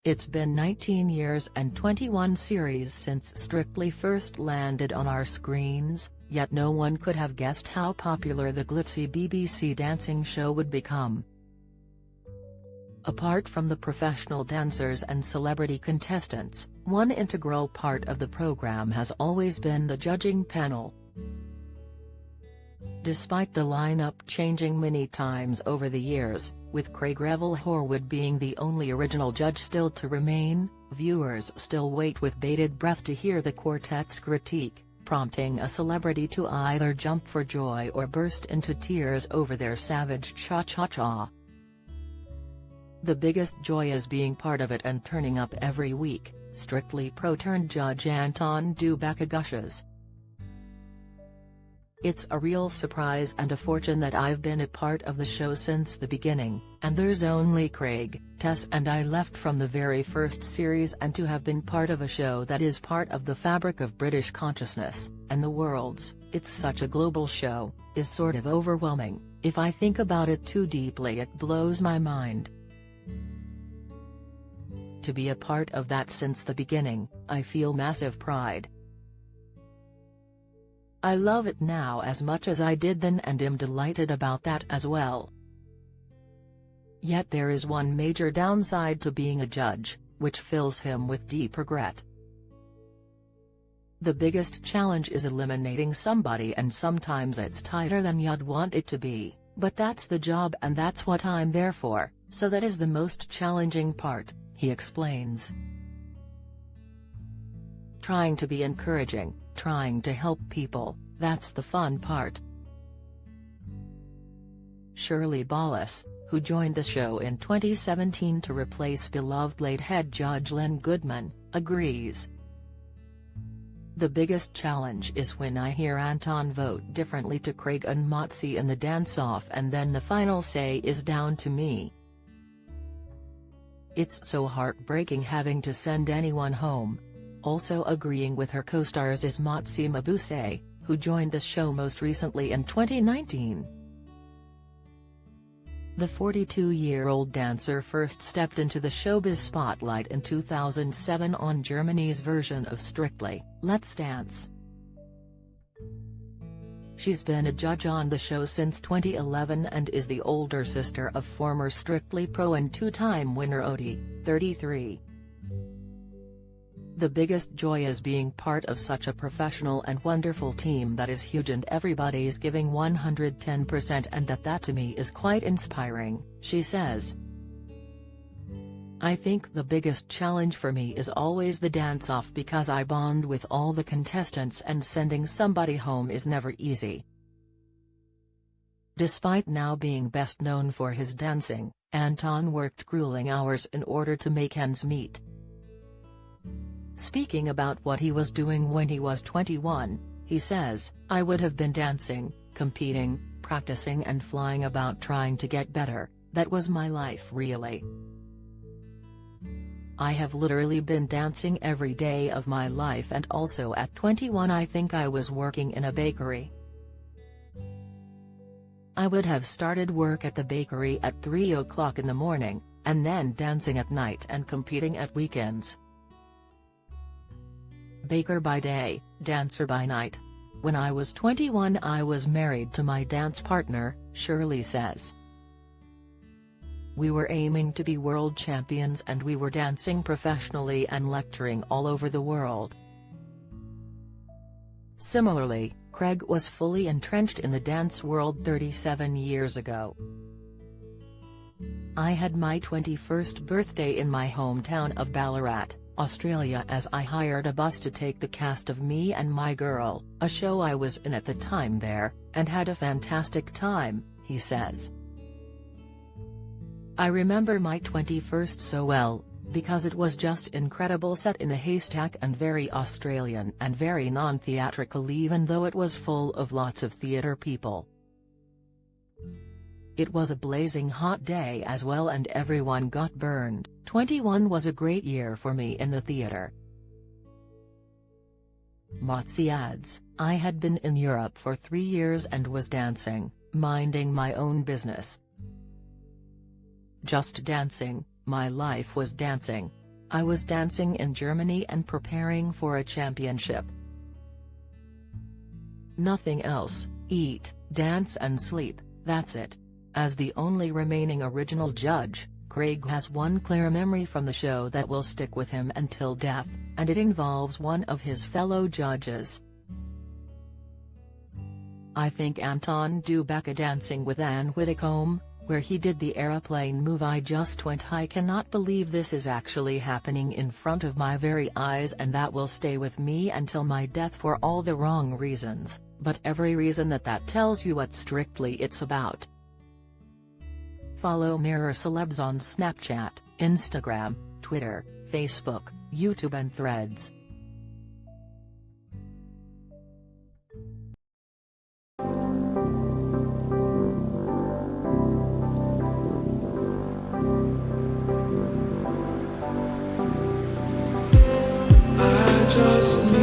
It's been 19 years and 21 series since Strictly first landed on our screens, yet no one could have guessed how popular the glitzy BBC dancing show would become. Apart from the professional dancers and celebrity contestants, one integral part of the program has always been the judging panel. Despite the lineup changing many times over the years, with Craig Revel Horwood being the only original judge still to remain, viewers still wait with bated breath to hear the quartet's critique, prompting a celebrity to either jump for joy or burst into tears over their savage cha-cha-cha. The biggest joy is being part of it and turning up every week, Strictly Pro-turned-judge Anton Dubaka gushes. It's a real surprise and a fortune that I've been a part of the show since the beginning, and there's only Craig, Tess and I left from the very first series, and to have been part of a show that is part of the fabric of British consciousness, and the world's, it's such a global show, is sort of overwhelming. If I think about it too deeply it blows my mind. To be a part of that since the beginning, I feel massive pride. I love it now as much as I did then and am delighted about that as well. Yet there is one major downside to being a judge, which fills him with deep regret. The biggest challenge is eliminating somebody, and sometimes it's tighter than you'd want it to be, but that's the job and that's what I'm there for, so that is the most challenging part, he explains. Trying to be encouraging, trying to help people, that's the fun part. Shirley Ballas, who joined the show in 2017 to replace beloved late head judge Len Goodman, agrees. The biggest challenge is when I hear Anton vote differently to Craig and Motsi in the dance-off, and then the final say is down to me. It's so heartbreaking having to send anyone home. Also agreeing with her co-stars is Motsi Mabuse, who joined the show most recently in 2019. The 42-year-old dancer first stepped into the showbiz spotlight in 2007 on Germany's version of Strictly, Let's Dance. She's been a judge on the show since 2011 and is the older sister of former Strictly Pro and two-time winner Oti, 33. The biggest joy is being part of such a professional and wonderful team that is huge and everybody's giving 110%, and that to me is quite inspiring, she says. I think the biggest challenge for me is always the dance-off because I bond with all the contestants and sending somebody home is never easy. Despite now being best known for his dancing, Anton worked grueling hours in order to make ends meet. Speaking about what he was doing when he was 21, he says, I would have been dancing, competing, practicing and flying about trying to get better. That was my life really. I have literally been dancing every day of my life, and also at 21 I think I was working in a bakery. I would have started work at the bakery at 3 o'clock in the morning, and then dancing at night and competing at weekends. Baker by day, dancer by night. When I was 21 I was married to my dance partner, Shirley says. We were aiming to be world champions and we were dancing professionally and lecturing all over the world. Similarly, Craig was fully entrenched in the dance world 37 years ago. I had my 21st birthday in my hometown of Ballarat, Australia, as I hired a bus to take the cast of Me and My Girl, a show I was in at the time there, and had a fantastic time, he says. I remember my 21st so well, because it was just incredible, set in a haystack and very Australian and very non-theatrical, even though it was full of lots of theatre people. It was a blazing hot day as well and everyone got burned. 21 was a great year for me in the theatre. Motsi adds, I had been in Europe for 3 years and was dancing, minding my own business. Just dancing, my life was dancing. I was dancing in Germany and preparing for a championship. Nothing else, eat, dance and sleep, that's it. As the only remaining original judge, Craig has one clear memory from the show that will stick with him until death, and it involves one of his fellow judges. I think Anton Dubecka dancing with Anne Widdecombe, where he did the aeroplane move. I just went, I cannot believe this is actually happening in front of my very eyes, and that will stay with me until my death for all the wrong reasons, but every reason that tells you what Strictly it's about. Follow Mirror Celebs on Snapchat, Instagram, Twitter, Facebook, YouTube and Threads. Just